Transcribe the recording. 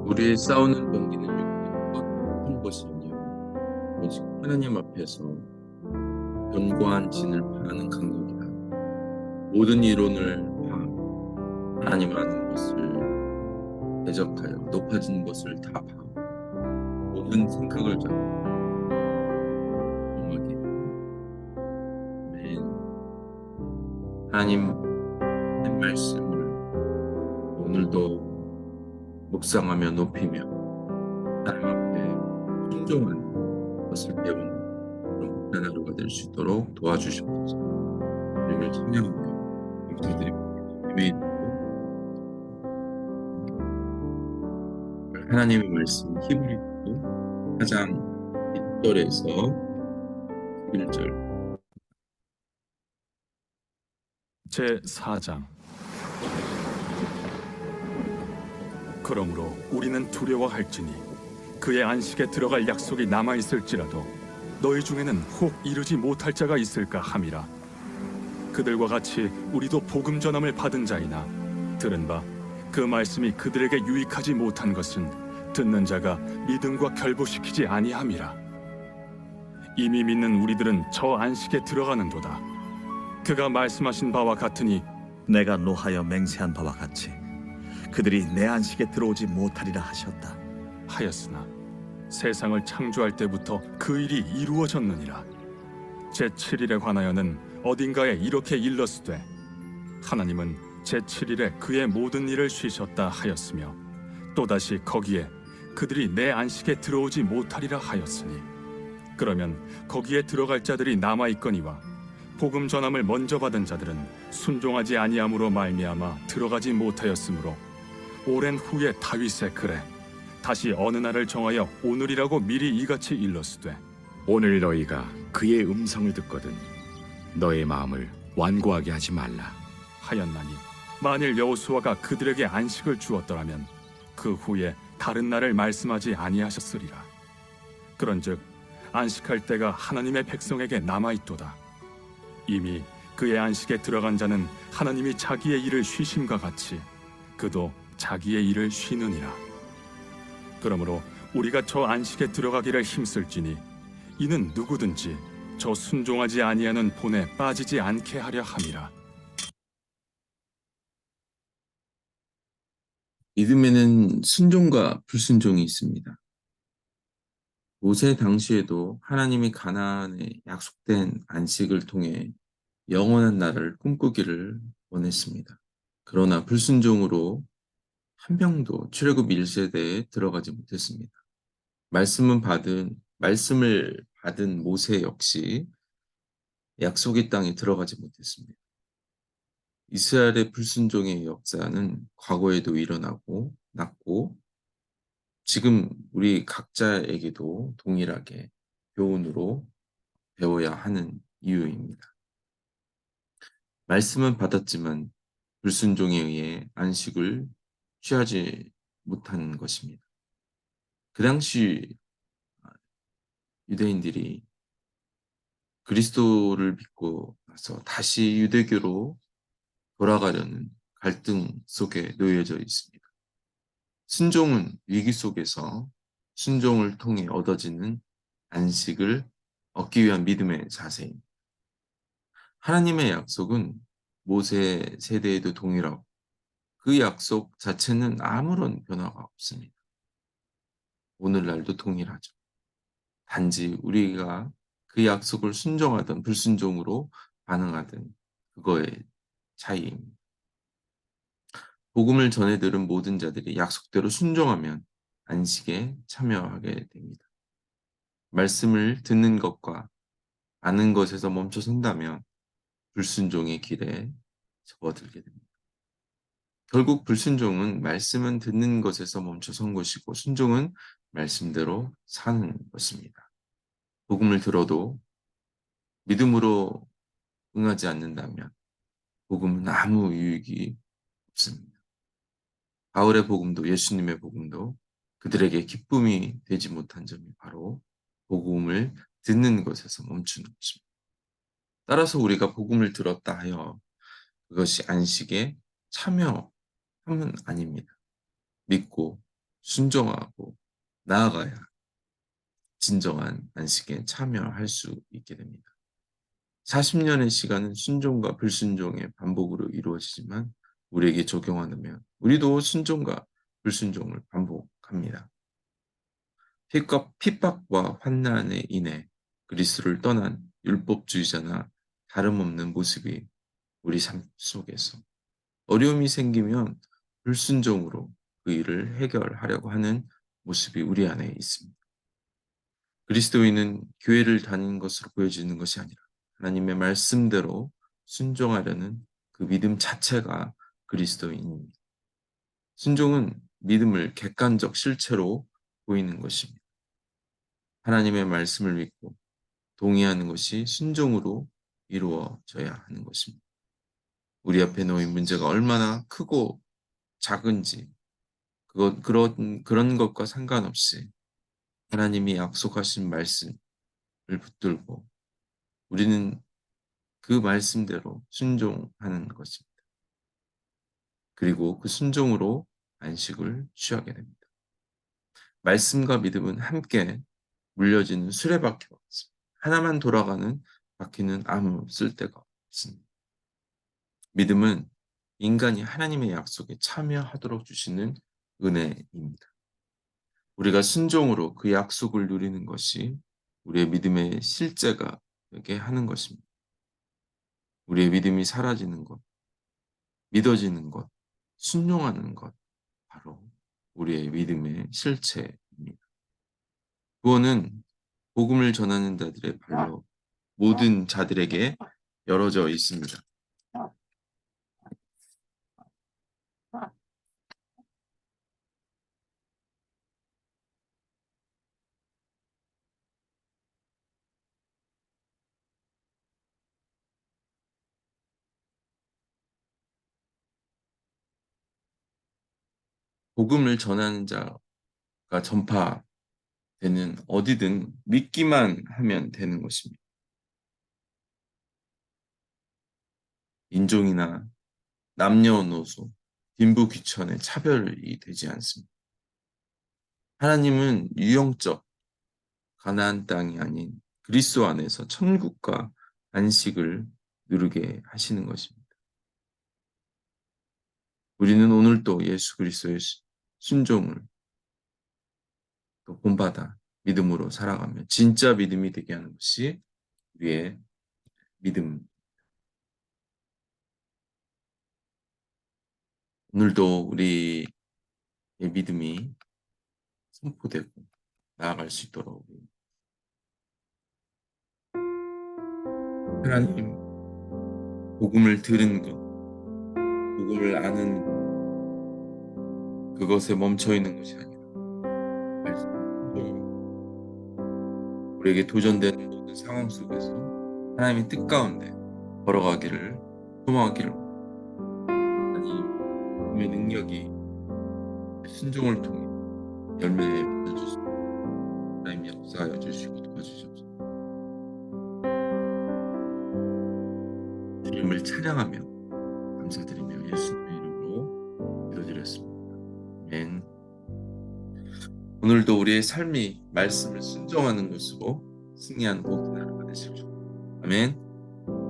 우리의 싸우는 병기는 육체와 큰 것이 아니요 오직 하나님 앞에서 견고한 진을 바라는 간격이다. 모든 이론을 하나님 아는 것을 대적하여 높아진 것을 다 모든 생각을 잡고 정하게. 아멘. 하나님의 말씀을 오늘도 묵상하며 높이며 하나님 앞에 순종하는 것을 배우는 그런 복된 하루가 될 수 있도록 도와주시옵소서. 우리를 찬양하며 감사드립니다. 아멘. 하나님의 말씀 히브리서 4장 1절에서 11절. 제4장. 그러므로 우리는 두려워할지니 그의 안식에 들어갈 약속이 남아있을지라도 너희 중에는 혹 이르지 못할 자가 있을까 함이라. 그들과 같이 우리도 복음 전함을 받은 자이나 들은 바 그 말씀이 그들에게 유익하지 못한 것은 듣는 자가 믿음과 결부시키지 아니함이라. 이미 믿는 우리들은 저 안식에 들어가는도다. 그가 말씀하신 바와 같으니 내가 노하여 맹세한 바와 같이 그들이 내 안식에 들어오지 못하리라 하셨다. 하였으나 세상을 창조할 때부터 그 일이 이루어졌느니라. 제7일에 관하여는 어딘가에 이렇게 일렀으되 하나님은 제7일에 그의 모든 일을 쉬셨다 하였으며 또다시 거기에 그들이 내 안식에 들어오지 못하리라 하였으니 그러면 거기에 들어갈 자들이 남아있거니와 복음 전함을 먼저 받은 자들은 순종하지 아니함으로 말미암아 들어가지 못하였으므로 오랜 후에 다윗의 글에 다시 어느 날을 정하여 오늘이라고 미리 이같이 일렀으되 오늘 너희가 그의 음성을 듣거든 너의 마음을 완고하게 하지 말라 하였나니 만일 여호수아가 그들에게 안식을 주었더라면 그 후에 다른 날을 말씀하지 아니하셨으리라. 그런즉 안식할 때가 하나님의 백성에게 남아있도다. 이미 그의 안식에 들어간 자는 하나님이 자기의 일을 쉬심과 같이 그도 자기의 일을 쉬느니라. 그러므로 우리가 저 안식에 들어가기를 힘쓸지니 이는 누구든지 저 순종하지 아니하는 본에 빠지지 않게 하려 함이라. 믿음에는 순종과 불순종이 있습니다. 모세 당시에도 하나님이 가나안에 약속된 안식을 통해 영원한 나라를 꿈꾸기를 원했습니다. 그러나 불순종으로 한 명도 출애굽 1세대에 들어가지 못했습니다. 말씀을 받은 모세 역시 약속의 땅에 들어가지 못했습니다. 이스라엘의 불순종의 역사는 과거에도 일어나고 났고 지금 우리 각자에게도 동일하게 교훈으로 배워야 하는 이유입니다. 말씀은 받았지만 불순종에 의해 안식을 취하지 못한 것입니다. 그 당시 유대인들이 그리스도를 믿고 나서 다시 유대교로 돌아가려는 갈등 속에 놓여져 있습니다. 순종은 위기 속에서 순종을 통해 얻어지는 안식을 얻기 위한 믿음의 자세입니다. 하나님의 약속은 모세 세대에도 동일하고 그 약속 자체는 아무런 변화가 없습니다. 오늘날도 동일하죠. 단지 우리가 그 약속을 순종하든 불순종으로 반응하든 그거의 차이입니다. 복음을 전해 들은 모든 자들이 약속대로 순종하면 안식에 참여하게 됩니다. 말씀을 듣는 것과 아는 것에서 멈춰 선다면 불순종의 길에 접어들게 됩니다. 결국 불순종은 말씀은 듣는 것에서 멈춰 선 것이고 순종은 말씀대로 사는 것입니다. 복음을 들어도 믿음으로 응하지 않는다면 복음은 아무 유익이 없습니다. 바울의 복음도 예수님의 복음도 그들에게 기쁨이 되지 못한 점이 바로 복음을 듣는 것에서 멈추는 것입니다. 따라서 우리가 복음을 들었다 하여 그것이 안식에 참여함은 아닙니다. 믿고 순종하고 나아가야 진정한 안식에 참여할 수 있게 됩니다. 40년의 시간은 순종과 불순종의 반복으로 이루어지지만 우리에게 적용하면 우리도 순종과 불순종을 반복합니다. 핍박과 환난에 인해 그리스도를 떠난 율법주의자나 다름없는 모습이 우리 삶 속에서 어려움이 생기면 불순종으로 그 일을 해결하려고 하는 모습이 우리 안에 있습니다. 그리스도인은 교회를 다니는 것으로 보여지는 것이 아니라 하나님의 말씀대로 순종하려는 그 믿음 자체가 그리스도인입니다. 순종은 믿음을 객관적 실체로 보이는 것입니다. 하나님의 말씀을 믿고 동의하는 것이 순종으로 이루어져야 하는 것입니다. 우리 앞에 놓인 문제가 얼마나 크고 작은지 그런 것과 상관없이 하나님이 약속하신 말씀을 붙들고 우리는 그 말씀대로 순종하는 것입니다. 그리고 그 순종으로 안식을 취하게 됩니다. 말씀과 믿음은 함께 물려지는 수레바퀴 같습니다. 하나만 돌아가는 바퀴는 아무 쓸데가 없습니다. 믿음은 인간이 하나님의 약속에 참여하도록 주시는 은혜입니다. 우리가 순종으로 그 약속을 누리는 것이 우리의 믿음의 실제가 되게 하는 것입니다. 우리의 믿음이 사라지는 것, 믿어지는 것, 순종하는 것, 바로 우리의 믿음의 실체입니다. 구원은 복음을 전하는 자들의 발로 모든 자들에게 열어져 있습니다. 복음을 전하는 자가 전파되는 어디든 믿기만 하면 되는 것입니다. 인종이나 남녀노소, 빈부귀천의 차별이 되지 않습니다. 하나님은 유형적 가나안 땅이 아닌 그리스도 안에서 천국과 안식을 누리게 하시는 것입니다. 우리는 오늘도 예수 그리스도의 순종을 또 본받아 믿음으로 살아가며 진짜 믿음이 되게 하는 것이 우리의 믿음. 오늘도 우리의 믿음이 선포되고 나아갈 수 있도록 하나님 복음을 들은 것, 복음을 아는 그것에 멈춰 있는 것이 아니라 우리에게 도전되는 모든 상황 속에서 하나님의 뜻 가운데 걸어가기를 소망하기를 하나님의 능력이 순종을 통해 열매에 맺어주시고 하나님 역사하여 주시고 도와주시옵소서. 주님을 찬양하며 감사드리며 예수님의 이름으로 기도드렸습니다. 아멘. 오늘도 우리의 삶이 말씀을 순종하는 것으로 승리하는 복된 하루 되십시오. 아멘.